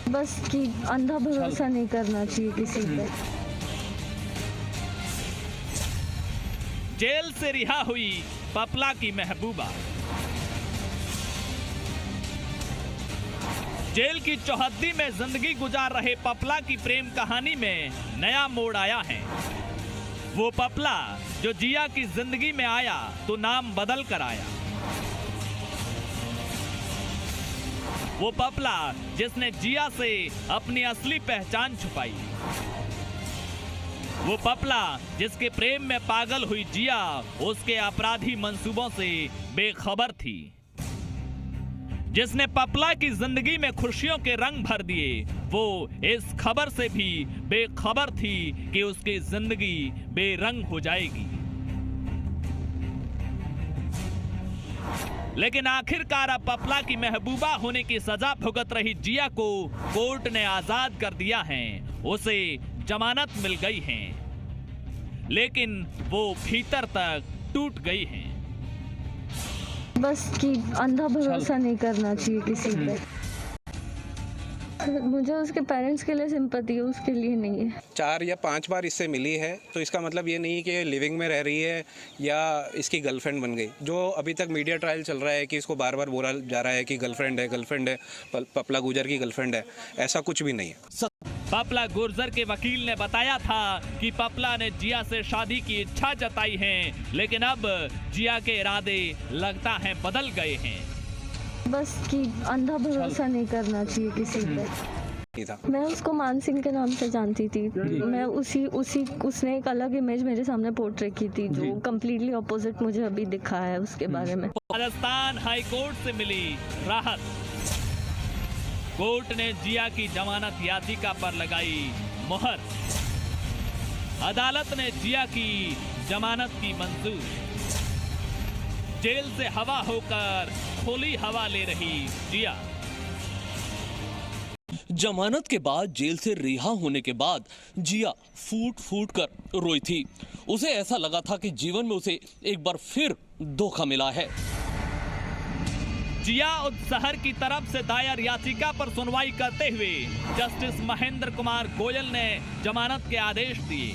बस कि अंधा भरोसा नहीं करना चाहिए किसी पे। जेल से रिहा हुई पपला की महबूबा। जेल की चौहद्दी में जिंदगी गुजार रहे पपला की प्रेम कहानी में नया मोड़ आया है। वो पपला जो जिया की जिंदगी में आया तो नाम बदल कर आया। वो पपला जिसने जिया से अपनी असली पहचान छुपाई। वो पपला जिसके प्रेम में पागल हुई जिया उसके अपराधी मंसूबों से बेखबर थी। जिसने पपला की जिंदगी में खुशियों के रंग भर दिए, वो इस खबर से भी बेखबर थी कि उसकी जिंदगी बेरंग हो जाएगी। लेकिन आखिरकार अब पपला की महबूबा होने की सजा भुगत रही जिया को कोर्ट ने आजाद कर दिया है। उसे जमानत मिल गई है, लेकिन वो भीतर तक टूट गई है। बस कि अंधा भरोसा नहीं करना चाहिए किसी पे। मुझे उसके पेरेंट्स के लिए सिंपैथी है, उसके लिए नहीं है। 4 या 5 बार इससे मिली है, तो इसका मतलब ये नहीं कि लिविंग में रह रही है या इसकी गर्लफ्रेंड बन गई। जो अभी तक मीडिया ट्रायल चल रहा है कि इसको बार बार बोला जा रहा है कि गर्लफ्रेंड है, पपला गुर्जर की गर्लफ्रेंड है, ऐसा कुछ भी नहीं है। पपला गुर्जर के वकील ने बताया था कि पपला ने जिया से शादी की इच्छा जताई है, लेकिन अब जिया के इरादे लगता है बदल गए हैं। बस कि अंधा भरोसा नहीं करना चाहिए किसी पे। मैं उसको मान सिंह के नाम से जानती थी। मैं उसने एक अलग इमेज मेरे सामने पोर्ट्रे की थी जो कम्प्लीटली ऑपोजिट मुझे अभी दिखा है उसके बारे में। राजस्थान हाई कोर्ट से मिली राहत। कोर्ट ने जिया की जमानत याचिका पर लगाई मुहर। अदालत ने जिया की जमानत की मंजूर। जेल से हवा होकर खुली हवा ले रही जिया। जमानत के बाद जेल से रिहा होने के बाद जिया फूट फूट कर रोई थी। उसे ऐसा लगा था कि जीवन में उसे एक बार फिर धोखा मिला है। जिया उस शहर की तरफ से दायर याचिका पर सुनवाई करते हुए जस्टिस महेंद्र कुमार गोयल ने जमानत के आदेश दिए।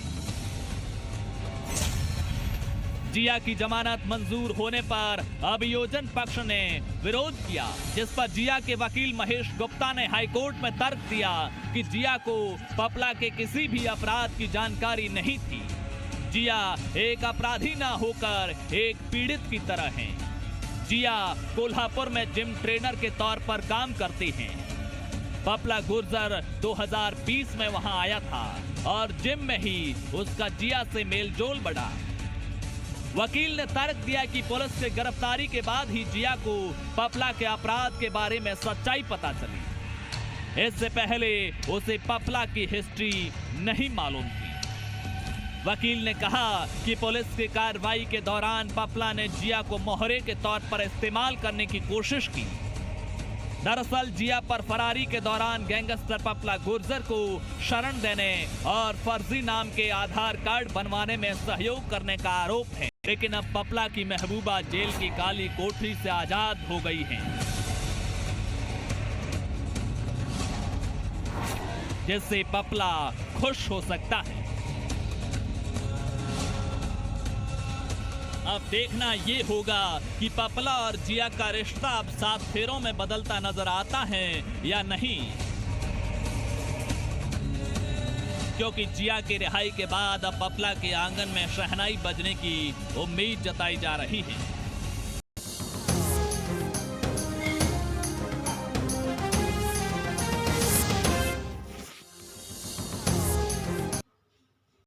जिया की जमानत मंजूर होने पर अभियोजन पक्ष ने विरोध किया, जिस पर जिया के वकील महेश गुप्ता ने हाईकोर्ट में तर्क दिया कि जिया को पपला के किसी भी अपराध की जानकारी नहीं थी। जिया एक अपराधी ना होकर एक पीड़ित की तरह है। जिया कोल्हापुर में जिम ट्रेनर के तौर पर काम करती हैं। पपला गुर्जर 2020 में वहां आया था और जिम में ही उसका जिया से मेलजोल बढ़ा। वकील ने तर्क दिया कि पुलिस की गिरफ्तारी के बाद ही जिया को पपला के अपराध के बारे में सच्चाई पता चली। इससे पहले उसे पपला की हिस्ट्री नहीं मालूम थी। वकील ने कहा कि पुलिस की कार्रवाई के दौरान पपला ने जिया को मोहरे के तौर पर इस्तेमाल करने की कोशिश की। दरअसल जिया पर फरारी के दौरान गैंगस्टर पपला गुर्जर को शरण देने और फर्जी नाम के आधार कार्ड बनवाने में सहयोग करने का आरोप है। लेकिन अब पपला की महबूबा जेल की काली कोठरी से आजाद हो गई हैं, जिससे पपला खुश हो सकता है। अब देखना ये होगा कि पपला और जिया का रिश्ता अब 7 फेरों में बदलता नजर आता है या नहीं, क्योंकि जिया की रिहाई के बाद अब पपला के आंगन में शहनाई बजने की उम्मीद जताई जा रही है।